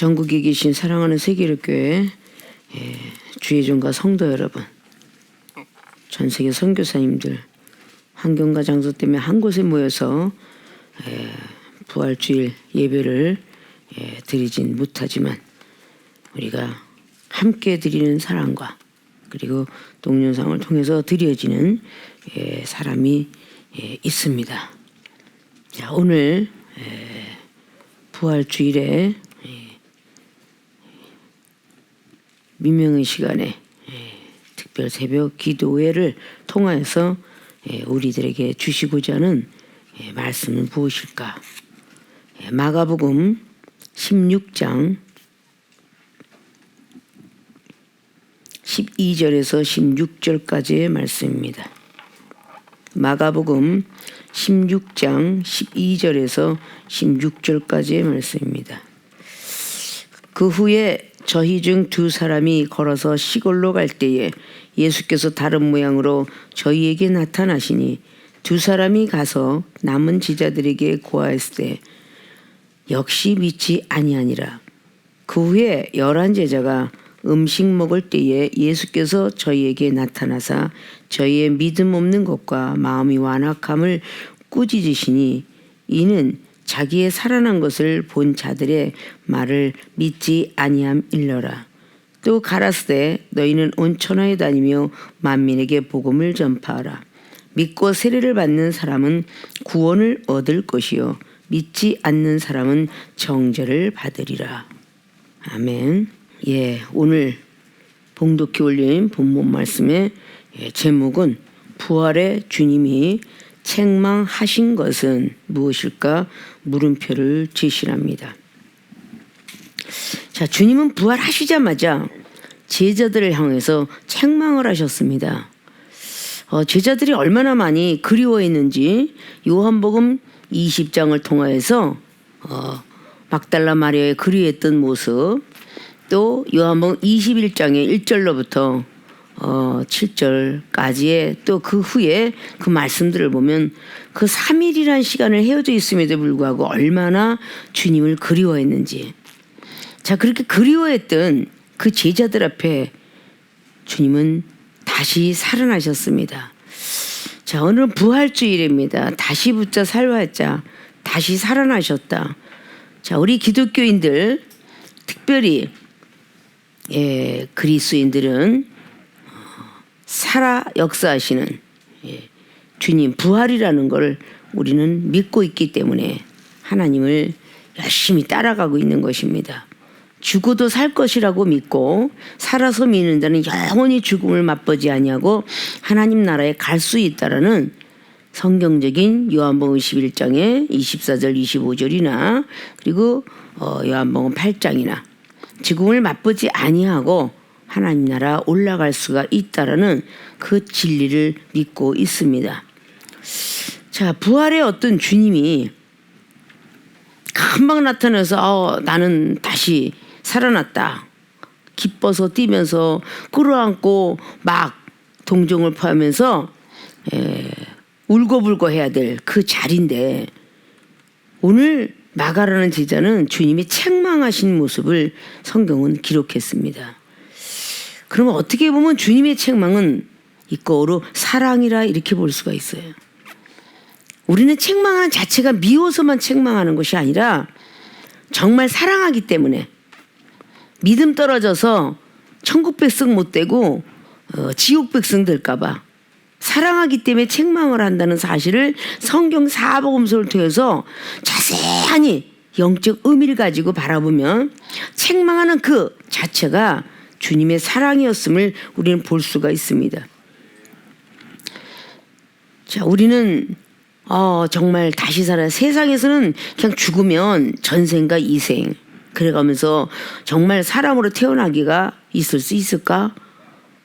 전국에 계신 사랑하는 세계일교회 주의 종과 성도 여러분, 전 세계 선교사님들, 환경과 장소 때문에 한 곳에 모여서 부활주일 예배를 드리진 못하지만 우리가 함께 드리는 사랑과 그리고 동영상을 통해서 드려지는 사람이 있습니다. 자, 오늘 부활주일에 민명의 시간에 특별 새벽 기도회를 통하여서 우리들에게 주시고자 하는 말씀은 무엇일까? 마가복음 16장 12절에서 16절까지의 말씀입니다. 마가복음 16장 12절에서 16절까지의 말씀입니다. 그 후에 저희 중 두 사람이 걸어서 시골로 갈 때에 예수께서 다른 모양으로 저희에게 나타나시니 두 사람이 가서 남은 제자들에게 고하였을 때 역시 믿지 아니하니라. 그 후에 11 제자가 음식 먹을 때에 예수께서 저희에게 나타나사 저희의 믿음 없는 것과 마음이 완악함을 꾸짖으시니 이는 자기의 살아난 것을 본 자들의 말을 믿지 아니함일러라. 또 가라사대 너희는 온 천하에 다니며 만민에게 복음을 전파하라. 믿고 세례를 받는 사람은 구원을 얻을 것이요 믿지 않는 사람은 정죄를 받으리라. 아멘. 오늘 봉독해 올린 본문 말씀의 제목은 부활의 주님이 책망하신 것은 무엇일까? 물음표를 제시합니다. 자, 주님은 부활하시자마자 제자들을 향해서 책망을 하셨습니다. 제자들이 얼마나 많이 그리워했는지 요한복음 20장을 통하여서 막달라 마리아의 그리워했던 모습, 또 요한복음 21장의 1절로부터 7절까지의 또 그 후에 그 말씀들을 보면 그 3일이란 시간을 헤어져 있음에도 불구하고 얼마나 주님을 그리워했는지. 자, 그렇게 그리워했던 그 제자들 앞에 주님은 다시 살아나셨습니다. 자, 오늘은 부활주일입니다. 다시 붙자 살활자, 다시 살아나셨다. 자, 우리 기독교인들, 특별히 그리스도인들은 살아 역사하시는 주님 부활이라는 걸 우리는 믿고 있기 때문에 하나님을 열심히 따라가고 있는 것입니다. 죽어도 살 것이라고 믿고 살아서 믿는 자는 영원히 죽음을 맛보지 아니하고 하나님 나라에 갈 수 있다라는 성경적인 요한복음 11장의 24절 25절이나 그리고 요한복음 8장이나 죽음을 맛보지 아니하고 하나님 나라 올라갈 수가 있다라는 그 진리를 믿고 있습니다. 자, 부활의 어떤 주님이 금방 나타나서 나는 다시 살아났다. 기뻐서 뛰면서 끌어안고 막 동정을 포하면서 울고불고 해야 될 그 자리인데 오늘 마가라는 제자는 주님이 책망하신 모습을 성경은 기록했습니다. 그러면 어떻게 보면 주님의 책망은 이거로 사랑이라 이렇게 볼 수가 있어요. 우리는 책망하는 자체가 미워서만 책망하는 것이 아니라 정말 사랑하기 때문에 믿음 떨어져서 천국 백성 못 되고 지옥 백성 될까 봐 사랑하기 때문에 책망을 한다는 사실을 성경 사복음서를 통해서 자세히 영적 의미를 가지고 바라보면 책망하는 그 자체가 주님의 사랑이었음을 우리는 볼 수가 있습니다. 자, 우리는 정말 다시 살아야 세상에서는 그냥 죽으면 전생과 이생 그래가면서 정말 사람으로 태어나기가 있을 수 있을까?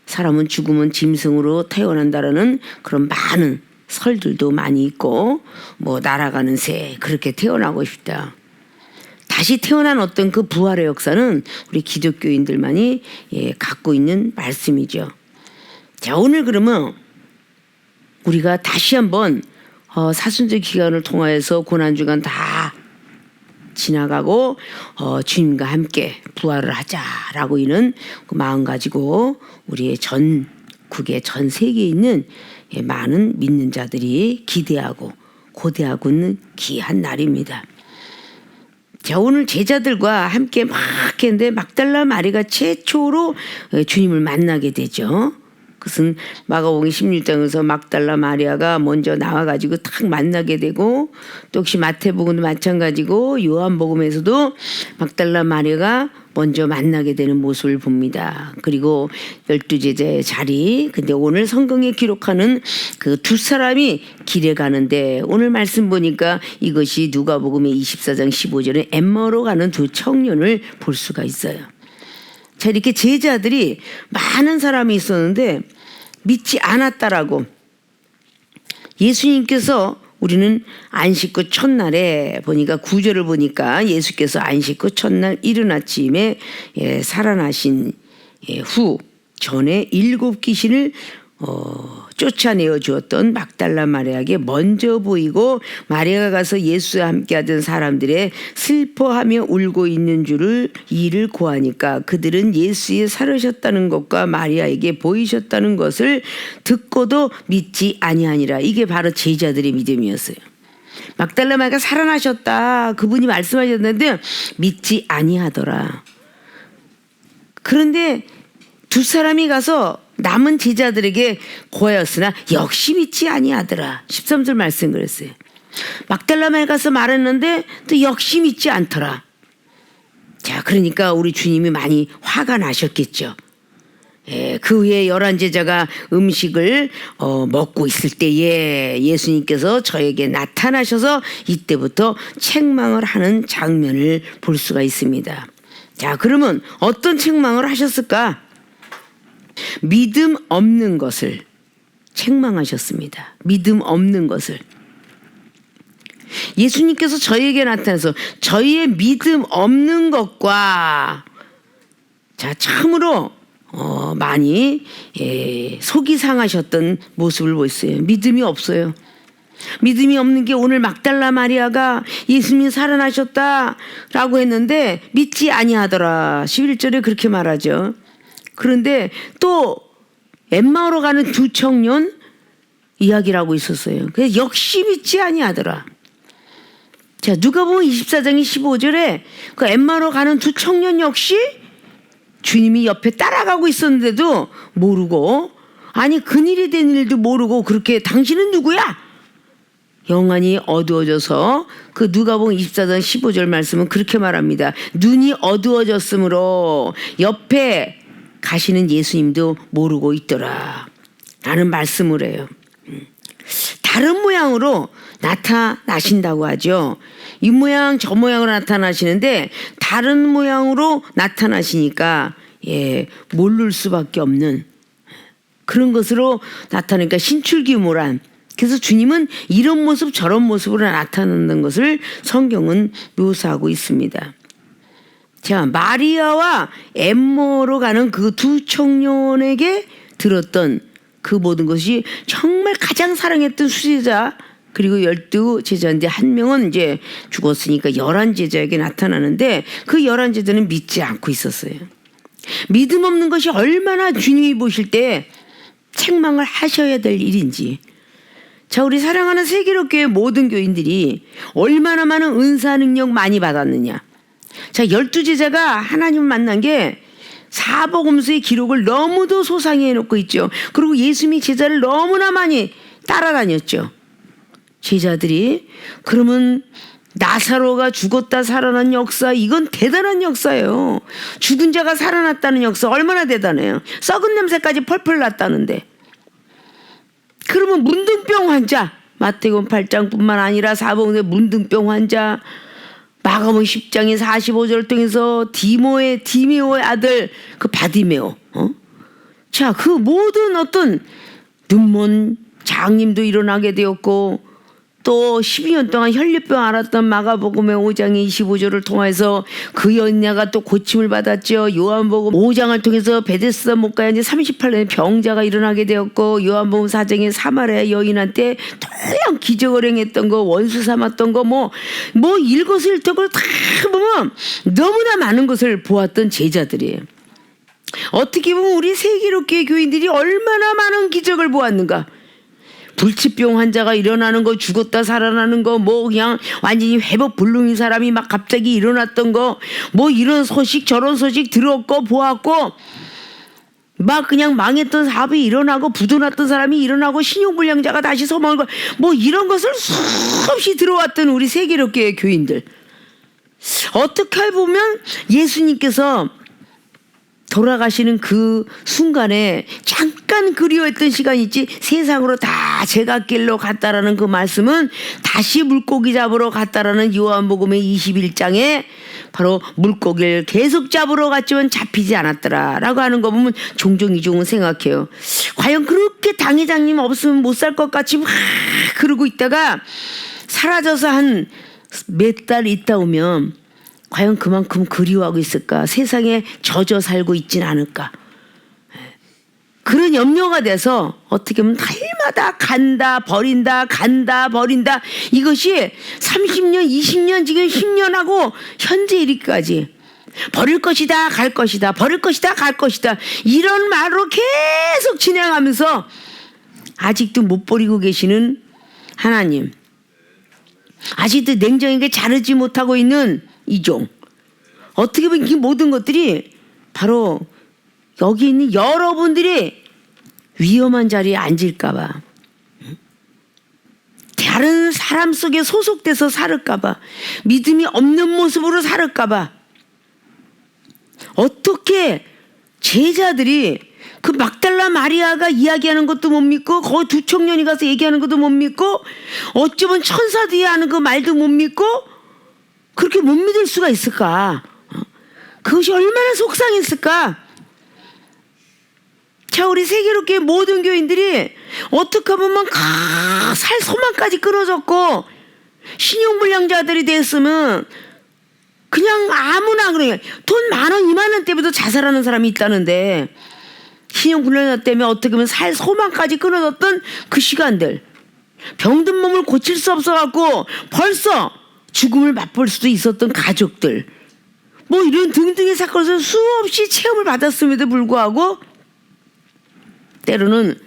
사람은 죽으면 짐승으로 태어난다라는 그런 많은 설들도 많이 있고 날아가는 새 그렇게 태어나고 싶다. 다시 태어난 어떤 그 부활의 역사는 우리 기독교인들만이 갖고 있는 말씀이죠. 자, 오늘 그러면 우리가 다시 한번 사순절 기간을 통하여서 고난주간 다 지나가고 주님과 함께 부활을 하자라고 이는 그 마음 가지고 우리의 전국에 전 세계에 있는 많은 믿는 자들이 기대하고 고대하고 있는 귀한 날입니다. 자, 오늘 제자들과 함께 막 했는데 막달라 마리가 최초로 주님을 만나게 되죠. 그것은 마가복음 16장에서 막달라 마리아가 먼저 나와가지고 딱 만나게 되고, 또 역시 마태복음도 마찬가지고 요한복음에서도 막달라 마리아가 먼저 만나게 되는 모습을 봅니다. 그리고 12제자의 자리, 근데 오늘 성경에 기록하는 그 두 사람이 길에 가는데 오늘 말씀 보니까 이것이 누가복음의 24장 15절에 엠마오로 가는 두 청년을 볼 수가 있어요. 자, 이렇게 제자들이 많은 사람이 있었는데 믿지 않았다라고 예수님께서, 우리는 안식 후 첫날에 보니까 9절을 보니까 예수께서 안식 후 첫날 이른 아침에 살아나신 후 전에 7 귀신을 쫓아내어 주었던 막달라 마리아에게 먼저 보이고, 마리아가 가서 예수와 함께하던 사람들의 슬퍼하며 울고 있는 이를 고하니까 그들은 예수의 살으셨다는 것과 마리아에게 보이셨다는 것을 듣고도 믿지 아니하니라. 이게 바로 제자들의 믿음이었어요. 막달라 마리아가 살아나셨다, 그분이 말씀하셨는데 믿지 아니하더라. 그런데 두 사람이 가서 남은 제자들에게 고하였으나 역시 믿지 아니하더라. 13절 말씀 그랬어요. 막달라 마리아가 가서 말했는데 또 역시 믿지 않더라. 자, 그러니까 우리 주님이 많이 화가 나셨겠죠. 그 후에 11제자가 음식을 먹고 있을 때에 예수님께서 저에게 나타나셔서 이때부터 책망을 하는 장면을 볼 수가 있습니다. 자, 그러면 어떤 책망을 하셨을까? 믿음 없는 것을 책망하셨습니다. 믿음 없는 것을. 예수님께서 저희에게 나타나서 저희의 믿음 없는 것과, 자, 참으로 많이 속이 상하셨던 모습을 보였어요. 믿음이 없어요. 믿음이 없는 게 오늘 막달라 마리아가 예수님이 살아나셨다라고 했는데 믿지 아니하더라. 11절에 그렇게 말하죠. 그런데 또 엠마오로 가는 두 청년 이야기를 하고 있었어요. 그래서 역시 믿지 아니하더라. 자, 누가복음 24장의 15절에 그 엠마오로 가는 두 청년 역시 주님이 옆에 따라가고 있었는데도 모르고, 아니 그늘이 된 일도 모르고 그렇게 당신은 누구야? 영안이 어두워져서, 그 누가복음 24장 15절 말씀은 그렇게 말합니다. 눈이 어두워졌으므로 옆에 가시는 예수님도 모르고 있더라 라는 말씀을 해요. 다른 모양으로 나타나신다고 하죠. 이 모양 저 모양으로 나타나시는데 다른 모양으로 나타나시니까 모를 수밖에 없는 그런 것으로 나타나니까 신출귀몰한, 그래서 주님은 이런 모습 저런 모습으로 나타나는 것을 성경은 묘사하고 있습니다. 자, 마리아와 엠마오로 가는 그 두 청년에게 들었던 그 모든 것이 정말 가장 사랑했던 수제자, 그리고 12제자인데 한 명은 이제 죽었으니까 11제자에게 나타나는데 그 11제자는 믿지 않고 있었어요. 믿음 없는 것이 얼마나 주님이 보실 때 책망을 하셔야 될 일인지. 자, 우리 사랑하는 세계로교회 모든 교인들이 얼마나 많은 은사 능력 많이 받았느냐. 자, 12제자가 하나님을 만난 게 사복음서의 기록을 너무도 소상히 해놓고 있죠. 그리고 예수님이 제자를 너무나 많이 따라다녔죠. 제자들이. 그러면 나사로가 죽었다 살아난 역사, 이건 대단한 역사예요. 죽은 자가 살아났다는 역사 얼마나 대단해요. 썩은 냄새까지 펄펄 났다는데. 그러면 문둥병 환자, 마태복음 8장뿐만 아니라 사복음서의 문둥병 환자, 마가복음 10장의 45절 통해서 디메오의 아들 그 바디메오, 자, 그 모든 어떤 눈먼 장님도 일어나게 되었고, 또 12년 동안 혈류병 앓았던 마가복음의 5장의 25절을 통해서 그 연야가 또 고침을 받았죠. 요한복음 5장을 통해서 베데스다 못가에 이제 38년의 병자가 일어나게 되었고, 요한복음 4장의 사마리아 여인한테 다양한 기적을 행했던 거, 원수 삼았던 거, 뭐 일거수일투족을 다 보면 너무나 많은 것을 보았던 제자들이에요. 어떻게 보면 우리 세계롭게 교인들이 얼마나 많은 기적을 보았는가. 불치병 환자가 일어나는 거, 죽었다 살아나는 거, 뭐 그냥 완전히 회복 불능인 사람이 막 갑자기 일어났던 거, 뭐 이런 소식 저런 소식 들었고 보았고, 막 그냥 망했던 사업이 일어나고 부도났던 사람이 일어나고 신용불량자가 다시 소망을 거, 뭐 이런 것을 수없이 들어왔던 우리 세계롭게 교인들. 어떻게 보면 예수님께서 돌아가시는 그 순간에 잠깐 그리워했던 시간이 있지, 세상으로 다 제갓길로 갔다라는 그 말씀은 다시 물고기 잡으러 갔다라는 요한복음의 21장에 바로 물고기를 계속 잡으러 갔지만 잡히지 않았더라라고 하는 거 보면 종종 이종은 생각해요. 과연 그렇게 당회장님 없으면 못 살 것 같이 막 그러고 있다가 사라져서 한 몇 달 있다 오면 과연 그만큼 그리워하고 있을까? 세상에 젖어 살고 있진 않을까? 그런 염려가 돼서 어떻게 보면 날마다 간다 버린다 간다 버린다, 이것이 30년 20년 지금 10년 하고 현재 이르기까지 버릴 것이다 갈 것이다 버릴 것이다 갈 것이다 이런 말로 계속 진행하면서 아직도 못 버리고 계시는 하나님, 아직도 냉정하게 자르지 못하고 있는 이종, 어떻게 보면 이 모든 것들이 바로 여기 있는 여러분들이 위험한 자리에 앉을까봐, 다른 사람 속에 소속돼서 살을까봐, 믿음이 없는 모습으로 살을까봐, 어떻게 제자들이 그 막달라 마리아가 이야기하는 것도 못 믿고, 거기 두 청년이 가서 얘기하는 것도 못 믿고, 어쩌면 천사들이 하는 그 말도 못 믿고 그렇게 못 믿을 수가 있을까? 그것이 얼마나 속상했을까? 자, 우리 세계롭게 모든 교인들이 어떻게 보면 살 소망까지 끊어졌고 신용불량자들이 됐으면 그냥 아무나 그래, 돈 10,000원 20,000원대부터 자살하는 사람이 있다는데, 신용불량자 때문에 어떻게 보면 살 소망까지 끊어졌던 그 시간들, 병든 몸을 고칠 수 없어갖고 벌써 죽음을 맛볼 수도 있었던 가족들, 뭐 이런 등등의 사건에서 수없이 체험을 받았음에도 불구하고 때로는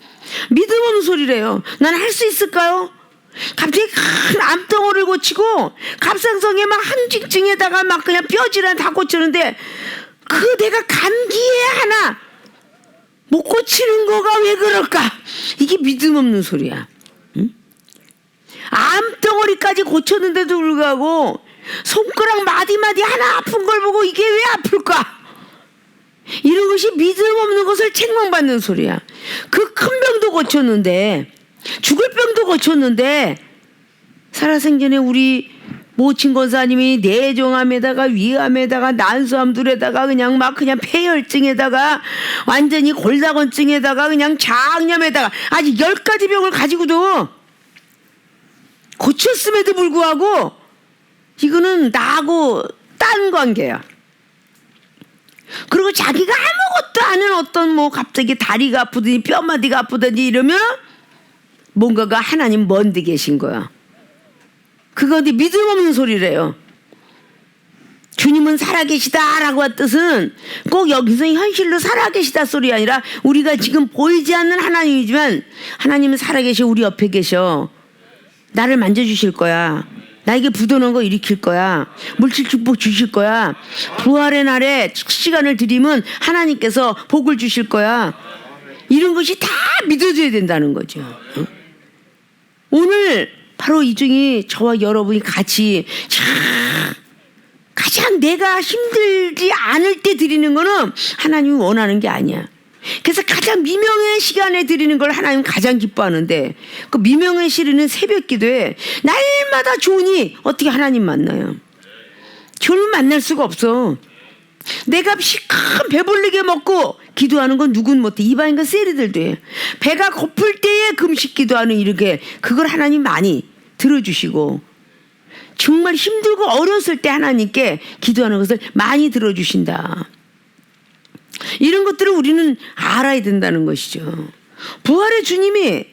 믿음 없는 소리래요. 난 할 수 있을까요? 갑자기 큰 암덩어리를 고치고 갑상선에 막 항직증에다가 막 그냥 뼈질환 다 고치는데, 그 내가 감기에 하나 못 고치는 거가 왜 그럴까? 이게 믿음 없는 소리야. 응? 암덩어리까지 고쳤는데도 불구하고 손가락 마디마디 하나 아픈 걸 보고 이게 왜 아플까? 이런 것이 믿음 없는 것을 책망받는 소리야. 그 큰 병도 고쳤는데, 죽을 병도 고쳤는데, 살아생전에 우리 모친 권사님이 뇌종암에다가 위암에다가 난소암둘에다가 그냥 폐혈증에다가 완전히 골다공증에다가 그냥 장염에다가 아직 10가지 병을 가지고도 고쳤음에도 불구하고 이거는 나하고 딴 관계야. 그리고 자기가 아무것도 아는 어떤 갑자기 다리가 아프더니 뼈마디가 아프더니 이러면 뭔가가 하나님 먼데 계신 거야. 그거 믿음 없는 소리래요. 주님은 살아계시다라고 한 뜻은 꼭 여기서 현실로 살아계시다 소리 아니라, 우리가 지금 보이지 않는 하나님이지만 하나님은 살아계셔. 우리 옆에 계셔. 나를 만져주실 거야. 나에게 부도난 거 일으킬 거야. 물질 축복 주실 거야. 부활의 날에 시간을 드리면 하나님께서 복을 주실 거야. 이런 것이 다 믿어줘야 된다는 거죠. 오늘 바로 이 중에 저와 여러분이 같이 가장 내가 힘들지 않을 때 드리는 거는 하나님이 원하는 게 아니야. 그래서 가장 미명의 시간에 드리는 걸 하나님 가장 기뻐하는데, 그 미명의 시리는 새벽 기도에 날마다 좋으니 어떻게 하나님 만나요? 주님 만날 수가 없어. 내가 시큰 배불리게 먹고 기도하는 건 누군 못해. 이방인과 세리들도 해. 배가 고플 때에 금식 기도하는 이렇게, 그걸 하나님 많이 들어주시고 정말 힘들고 어려웠을 때 하나님께 기도하는 것을 많이 들어주신다. 이런 것들을 우리는 알아야 된다는 것이죠. 부활의 주님이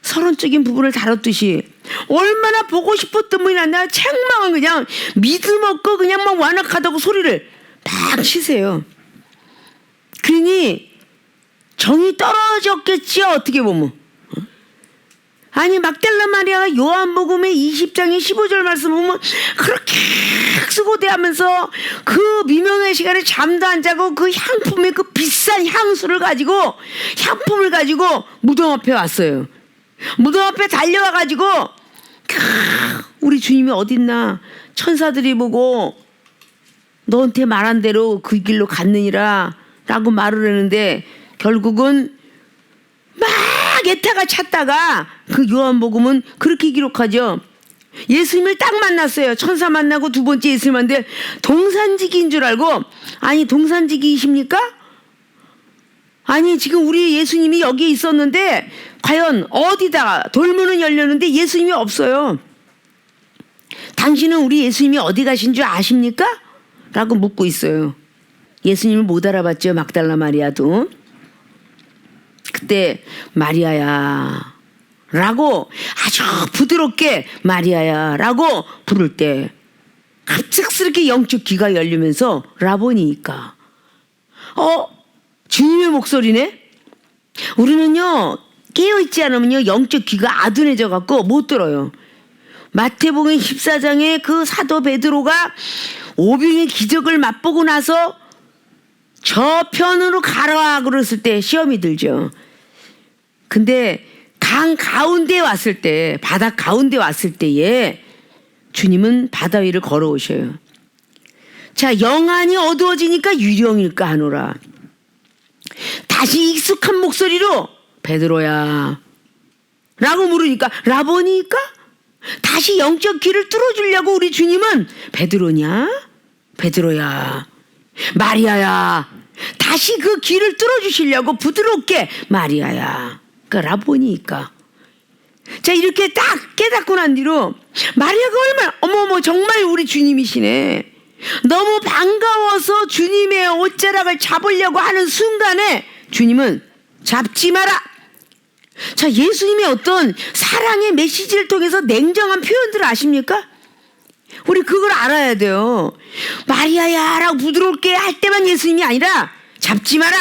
서론적인 부분을 다뤘듯이 얼마나 보고 싶었던 분이나 나 책망은 그냥 믿음 없고 그냥 막 완악하다고 소리를 막 치세요. 그러니 정이 떨어졌겠지요, 어떻게 보면. 아니 막달라 마리아가 요한복음의 20장의 15절 말씀 보면 그렇게 수고대하면서 그 미명의 시간에 잠도 안 자고 그 향품의 그 비싼 향수를 가지고 향품을 가지고 무덤 앞에 왔어요. 무덤 앞에 달려와 가지고 우리 주님이 어딨나 천사들이 보고 너한테 말한 대로 그 길로 갔느니라 라고 말을 했는데 결국은 막 애타가 찾다가 그 요한복음은 그렇게 기록하죠. 예수님을 딱 만났어요. 천사 만나고 두 번째 예수님 만났는데 동산지기인 줄 알고 아니 동산지기이십니까? 아니 지금 우리 예수님이 여기 있었는데 과연 어디다가 돌문은 열렸는데 예수님이 없어요. 당신은 우리 예수님이 어디 가신 줄 아십니까? 라고 묻고 있어요. 예수님을 못 알아봤죠. 막달라 마리아도. 그때 마리아야 라고 아주 부드럽게 마리아야 라고 부를 때 갑작스럽게 영적 귀가 열리면서 라보니까 주님의 목소리네. 우리는요 깨어있지 않으면요 영적 귀가 아둔해져 갖고 못 들어요. 마태복음 14장에 그 사도 베드로가 오병의 기적을 맛보고 나서 저편으로 가라 그랬을 때 시험이 들죠. 근데 강 가운데 왔을 때 바다 가운데 왔을 때에 주님은 바다 위를 걸어오셔요. 자 영안이 어두워지니까 유령일까 하노라. 다시 익숙한 목소리로 베드로야 라고 물으니까 라보니까 다시 영적 귀를 뚫어주려고 우리 주님은 베드로냐 베드로야 마리아야 다시 그 귀를 뚫어주시려고 부드럽게 마리아야 그러니까 라보니까 자 이렇게 딱 깨닫고 난 뒤로 마리아가 얼마나 어머머 정말 우리 주님이시네 너무 반가워서 주님의 옷자락을 잡으려고 하는 순간에 주님은 잡지 마라. 자 예수님의 어떤 사랑의 메시지를 통해서 냉정한 표현들을 아십니까? 우리 그걸 알아야 돼요. 마리아야 라고 부드럽게 할 때만 예수님이 아니라 잡지 마라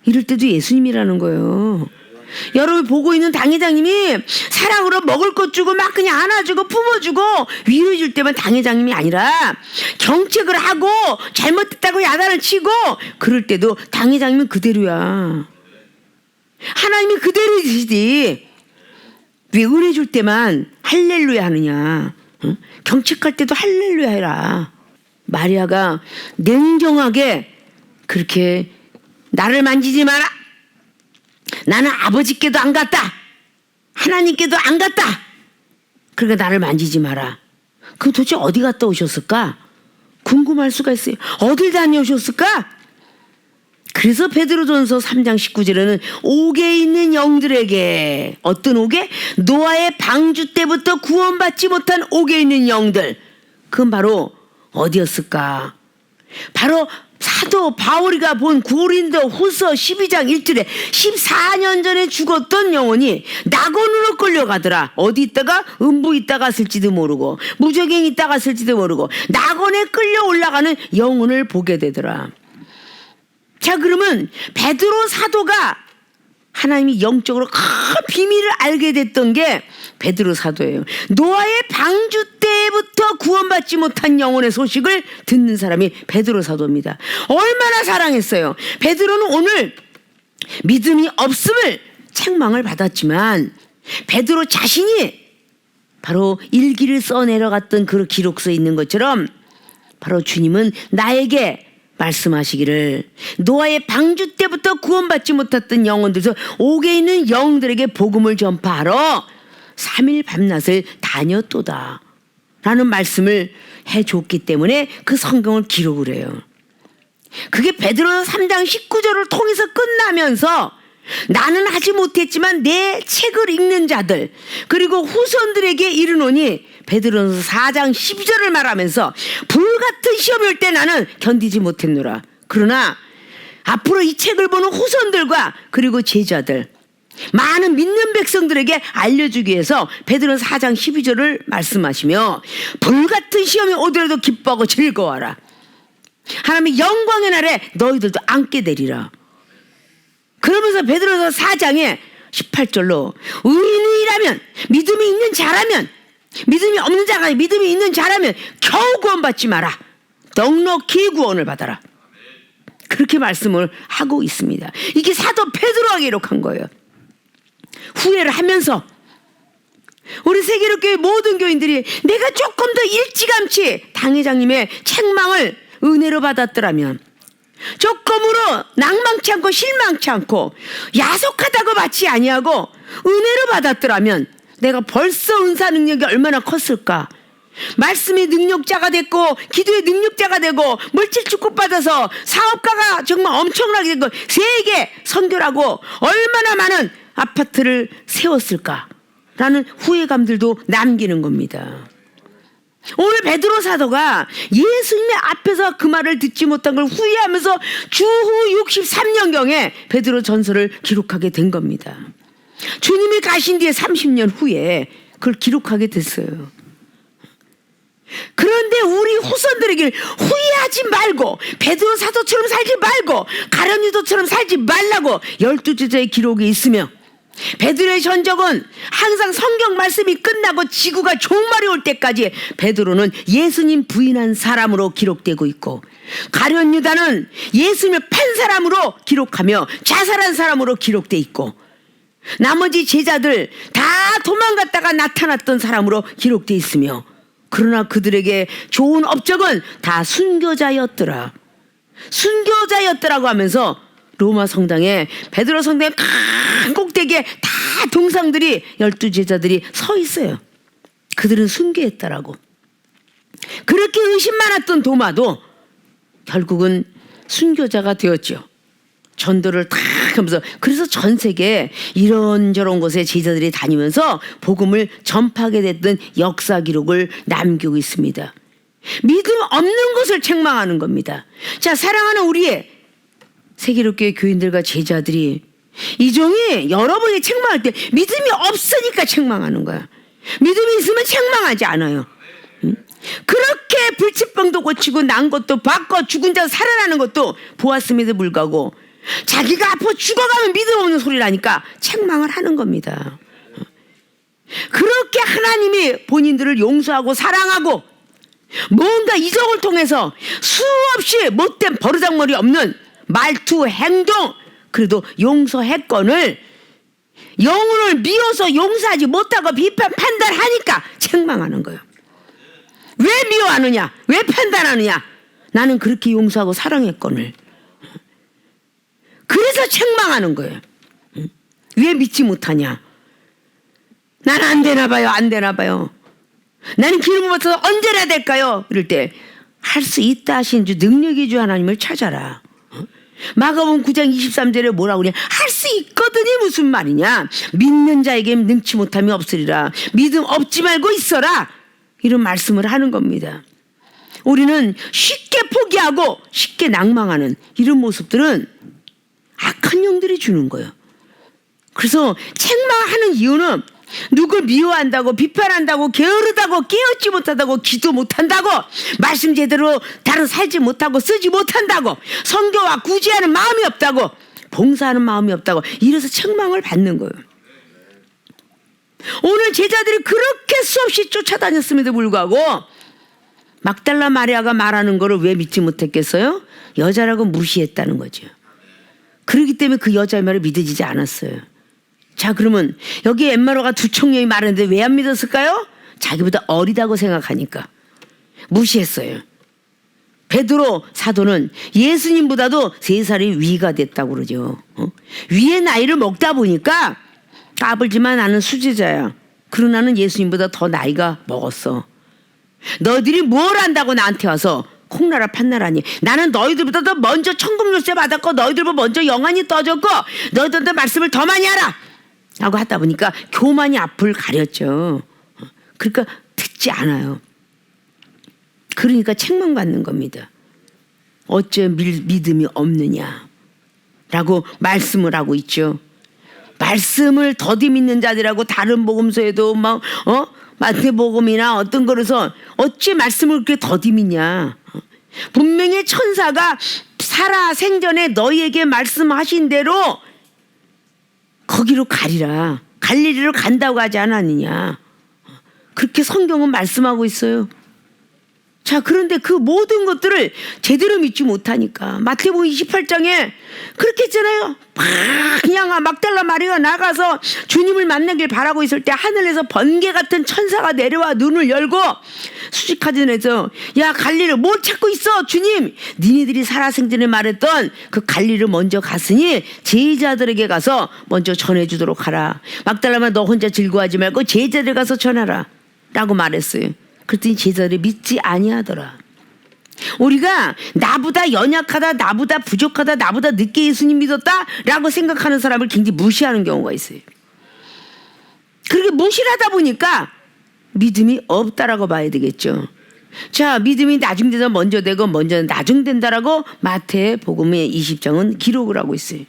이럴 때도 예수님이라는 거예요. 여러분 보고 있는 당회장님이 사랑으로 먹을 것 주고 막 그냥 안아주고 품어주고 위로해 줄 때만 당회장님이 아니라 경책을 하고 잘못했다고 야단을 치고 그럴 때도 당회장님은 그대로야. 하나님이 그대로이시지 왜 은혜 줄 때만 할렐루야 하느냐. 응? 경책할 때도 할렐루야 해라. 마리아가 냉정하게 그렇게 나를 만지지 마라. 나는 아버지께도 안 갔다. 하나님께도 안 갔다. 그러니까 나를 만지지 마라. 그럼 도대체 어디 갔다 오셨을까? 궁금할 수가 있어요. 어딜 다녀오셨을까? 그래서 베드로전서 3장 19절에는 옥에 있는 영들에게 어떤 옥에? 노아의 방주 때부터 구원받지 못한 옥에 있는 영들. 그건 바로 어디였을까? 바로 사도 바울이가 본 고린도 후서 12장 1절에 14년 전에 죽었던 영혼이 낙원으로 끌려가더라. 어디 있다가 음부 있다 갔을지도 모르고 무적행 있다 갔을지도 모르고 낙원에 끌려 올라가는 영혼을 보게 되더라. 자 그러면 베드로 사도가 하나님이 영적으로 큰 비밀을 알게 됐던 게 베드로 사도예요. 노아의 방주 때부터 구원받지 못한 영혼의 소식을 듣는 사람이 베드로 사도입니다. 얼마나 사랑했어요. 베드로는 오늘 믿음이 없음을 책망을 받았지만 베드로 자신이 바로 일기를 써내려갔던 그 기록서에 있는 것처럼 바로 주님은 나에게 말씀하시기를 노아의 방주 때부터 구원받지 못했던 영혼들에서 옥에 있는 영들에게 복음을 전파하러 3일 밤낮을 다녔도다 라는 말씀을 해줬기 때문에 그 성경을 기록을 해요. 그게 베드로서 3장 19절을 통해서 끝나면서 나는 하지 못했지만 내 책을 읽는 자들 그리고 후손들에게 이르노니 베드로서 4장 12절을 말하면서 불같은 시험이 올 때 나는 견디지 못했노라. 그러나 앞으로 이 책을 보는 후손들과 그리고 제자들 많은 믿는 백성들에게 알려주기 위해서 베드로서 4장 12절을 말씀하시며 불같은 시험이 오더라도 기뻐하고 즐거워하라. 하나님의 영광의 날에 너희들도 앉게 되리라. 그러면서 베드로서 4장에 18절로 의인이라면 믿음이 있는 자라면 믿음이 없는 자가 믿음이 있는 자라면 겨우 구원받지 마라. 넉넉히 구원을 받아라. 그렇게 말씀을 하고 있습니다. 이게 사도 베드로가 기록한 거예요. 후회를 하면서 우리 세계로교회 모든 교인들이 내가 조금 더 일찌감치 당회장님의 책망을 은혜로 받았더라면 조금으로 낭망치 않고 실망치 않고 야속하다고 받지 아니하고 은혜로 받았더라면 내가 벌써 은사 능력이 얼마나 컸을까. 말씀의 능력자가 됐고 기도의 능력자가 되고 물질 축복받아서 사업가가 정말 엄청나게 되고 세계 선교라고 얼마나 많은 아파트를 세웠을까라는 후회감들도 남기는 겁니다. 오늘 베드로 사도가 예수님의 앞에서 그 말을 듣지 못한 걸 후회하면서 주후 63년경에 베드로 전서를 기록하게 된 겁니다. 주님이 가신 뒤에 30년 후에 그걸 기록하게 됐어요. 그런데 우리 후손들에게 후회하지 말고 베드로 사도처럼 살지 말고 가룟 유다처럼 살지 말라고 12제자의 기록이 있으며 베드로의 전적은 항상 성경 말씀이 끝나고 지구가 종말이 올 때까지 베드로는 예수님 부인한 사람으로 기록되고 있고 가룟 유다는 예수님을 판 사람으로 기록하며 자살한 사람으로 기록돼 있고 나머지 제자들 다 도망갔다가 나타났던 사람으로 기록돼 있으며 그러나 그들에게 좋은 업적은 다 순교자였더라. 순교자였더라고 하면서 로마 성당에 베드로 성당의 큰 꼭대기에 다 동상들이 12제자들이 서 있어요. 그들은 순교했다라고. 그렇게 의심 많았던 도마도 결국은 순교자가 되었죠. 전도를 탁 하면서 그래서 전 세계에 이런저런 곳에 제자들이 다니면서 복음을 전파하게 됐던 역사 기록을 남기고 있습니다. 믿음 없는 것을 책망하는 겁니다. 자, 사랑하는 우리의 세계롭게 교인들과 제자들이 이 종이 여러분이 책망할 때 믿음이 없으니까 책망하는 거야. 믿음이 있으면 책망하지 않아요. 그렇게 불치병도 고치고 난 것도 바꿔 죽은 자 살아나는 것도 보았음에도 불구하고 자기가 아파 죽어가면 믿음 없는 소리라니까 책망을 하는 겁니다. 그렇게 하나님이 본인들을 용서하고 사랑하고 뭔가 이적을 통해서 수없이 못된 버르장머리 없는 말투 행동 그래도 용서했건을 영혼을 미워서 용서하지 못하고 비판 판단하니까 책망하는 거예요. 왜 미워하느냐? 왜 판단하느냐? 나는 그렇게 용서하고 사랑했건을. 그래서 책망하는 거예요. 왜 믿지 못하냐? 난 안 되나 봐요. 안 되나 봐요. 나는 기름 부어서 언제나 될까요? 이럴 때 할 수 있다 하신 주 능력의 주 하나님을 찾아라. 마가복음 9장 23절에 뭐라고 그러냐? 할 수 있거든이 무슨 말이냐? 믿는 자에게 능치 못함이 없으리라. 믿음 없지 말고 있어라. 이런 말씀을 하는 겁니다. 우리는 쉽게 포기하고 쉽게 낭망하는 이런 모습들은 악한 영들이 주는 거예요. 그래서 책망하는 이유는 누굴 미워한다고 비판한다고 게으르다고 깨어있지 못하다고 기도 못한다고 말씀 제대로 다른 살지 못하고 쓰지 못한다고 선교와 구제하는 마음이 없다고 봉사하는 마음이 없다고 이래서 책망을 받는 거예요. 오늘 제자들이 그렇게 수없이 쫓아다녔음에도 불구하고 막달라 마리아가 말하는 거를 왜 믿지 못했겠어요? 여자라고 무시했다는 거죠. 그렇기 때문에 그 여자의 말을 믿어지지 않았어요. 자, 그러면 여기 엠마로가 두 청년이 말했는데 왜 안 믿었을까요? 자기보다 어리다고 생각하니까 무시했어요. 베드로 사도는 예수님보다도 3살이 위가 됐다고 그러죠. 위의 나이를 먹다 보니까 까불지만 나는 수제자야. 그러나 나는 예수님보다 더 나이가 먹었어. 너희들이 뭘 안다고 나한테 와서 콩나라 판나라니. 나는 너희들보다 더 먼저 천금 율세 받았고 너희들보다 먼저 영안이 떠졌고 너희들한테 말씀을 더 많이 하라 라고 하다 보니까 교만이 앞을 가렸죠. 그러니까 듣지 않아요. 그러니까 책망받는 겁니다. 어째 믿음이 없느냐 라고 말씀을 하고 있죠. 말씀을 더디 믿는 자들하고 다른 복음서에도 막 마태복음이나 어떤 거에서 어찌 말씀을 그렇게 더디 믿냐. 분명히 천사가 살아 생전에 너희에게 말씀하신 대로 거기로 가리라. 갈릴리로 간다고 하지 않았느냐. 그렇게 성경은 말씀하고 있어요. 자, 그런데 그 모든 것들을 제대로 믿지 못하니까 마태복음 28장에 그렇게 했잖아요. 그냥 막달라 마리가 나가서 주님을 만나길 바라고 있을 때 하늘에서 번개 같은 천사가 내려와 눈을 열고 수직하전에서 야 갈릴리 뭘 찾고 있어 주님, 니네들이 살아생전에 말했던 그 갈릴리를 먼저 갔으니 제자들에게 가서 먼저 전해주도록 하라. 막달라마 너 혼자 즐거워하지 말고 제자들 가서 전하라 라고 말했어요. 그랬더니 제자들이 믿지 아니하더라. 우리가 나보다 연약하다, 나보다 부족하다, 나보다 늦게 예수님 믿었다 라고 생각하는 사람을 굉장히 무시하는 경우가 있어요. 그렇게 무시를 하다 보니까 믿음이 없다라고 봐야 되겠죠. 자, 믿음이 나중되다 먼저 되고 먼저 나중된다라고 마태복음의 20장은 기록을 하고 있어요.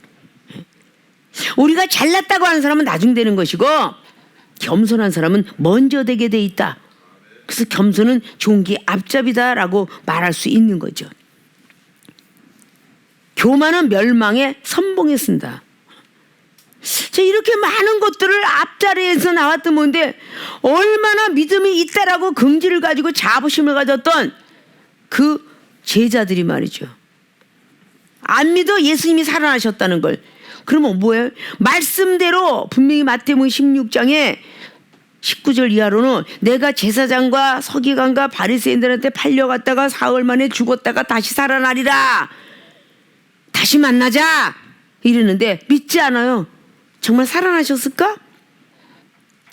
우리가 잘났다고 하는 사람은 나중되는 것이고 겸손한 사람은 먼저 되게 돼 있다. 그래서 겸손은 종기 앞잡이다라고 말할 수 있는 거죠. 교만은 멸망의 선봉에 쓴다. 자, 이렇게 많은 것들을 앞자리에서 나왔던 건데 얼마나 믿음이 있다라고 긍지를 가지고 자부심을 가졌던 그 제자들이 말이죠. 안 믿어 예수님이 살아나셨다는 걸. 그러면 뭐예요? 말씀대로 분명히 마태복음 16장에 19절 이하로는 내가 제사장과 서기관과 바리새인들한테 팔려갔다가 사흘 만에 죽었다가 다시 살아나리라. 다시 만나자. 이러는데 믿지 않아요. 정말 살아나셨을까?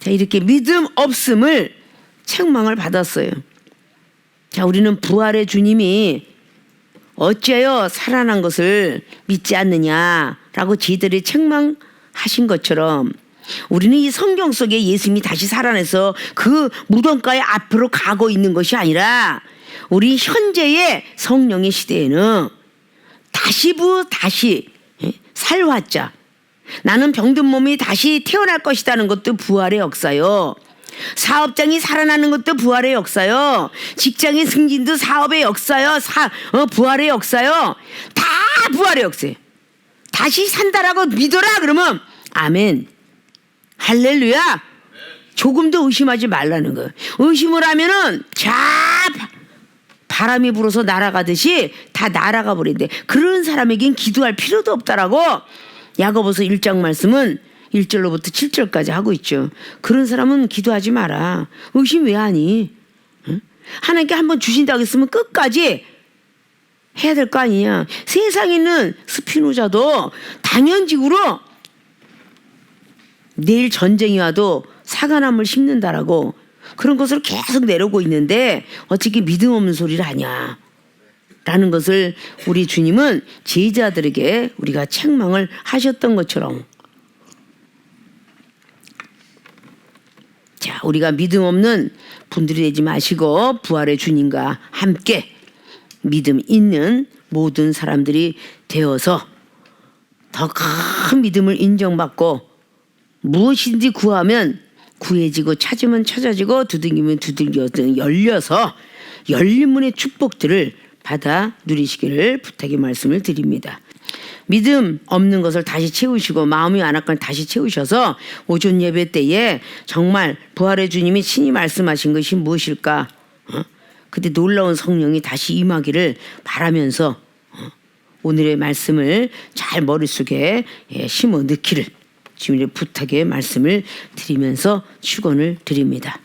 자, 이렇게 믿음 없음을 책망을 받았어요. 자, 우리는 부활의 주님이 어째요 살아난 것을 믿지 않느냐라고 지들이 책망하신 것처럼 우리는 이 성경 속에 예수님이 다시 살아나서 그 무덤가에 앞으로 가고 있는 것이 아니라 우리 현재의 성령의 시대에는 다시 살화자, 나는 병든 몸이 다시 태어날 것이라는 것도 부활의 역사요. 사업장이 살아나는 것도 부활의 역사요. 직장의 승진도 사업의 역사요. 부활의 역사요. 다 부활의 역사예요. 다시 산다라고 믿어라 그러면 아멘. 할렐루야. 조금도 의심하지 말라는 거예요. 의심을 하면은 바람이 불어서 날아가듯이 다 날아가 버린대. 그런 사람에겐 기도할 필요도 없다라고 야고보서 1장 말씀은 1절로부터 7절까지 하고 있죠. 그런 사람은 기도하지 마라. 의심 왜 하니? 응? 하나님께 한번 주신다고 했으면 끝까지 해야 될 거 아니냐. 세상에 있는 스피노자도 당연직으로 내일 전쟁이 와도 사과나무를 심는다라고 그런 것을 계속 내려오고 있는데 어떻게 믿음 없는 소리를 하냐 라는 것을 우리 주님은 제자들에게 우리가 책망을 하셨던 것처럼, 자, 우리가 믿음 없는 분들이 되지 마시고 부활의 주님과 함께 믿음 있는 모든 사람들이 되어서 더 큰 믿음을 인정받고 무엇인지 구하면 구해지고 찾으면 찾아지고 두들기면 두들겨서 열려서 열린 문의 축복들을 받아 누리시기를 부탁의 말씀을 드립니다. 믿음 없는 것을 다시 채우시고 마음이 완악한 다시 채우셔서 오전 예배 때에 정말 부활의 주님이 친히 말씀하신 것이 무엇일까? 그때 놀라운 성령이 다시 임하기를 바라면서 오늘의 말씀을 잘 머릿속에 심어 넣기를 주님의 부탁의 말씀을 드리면서 축원을 드립니다.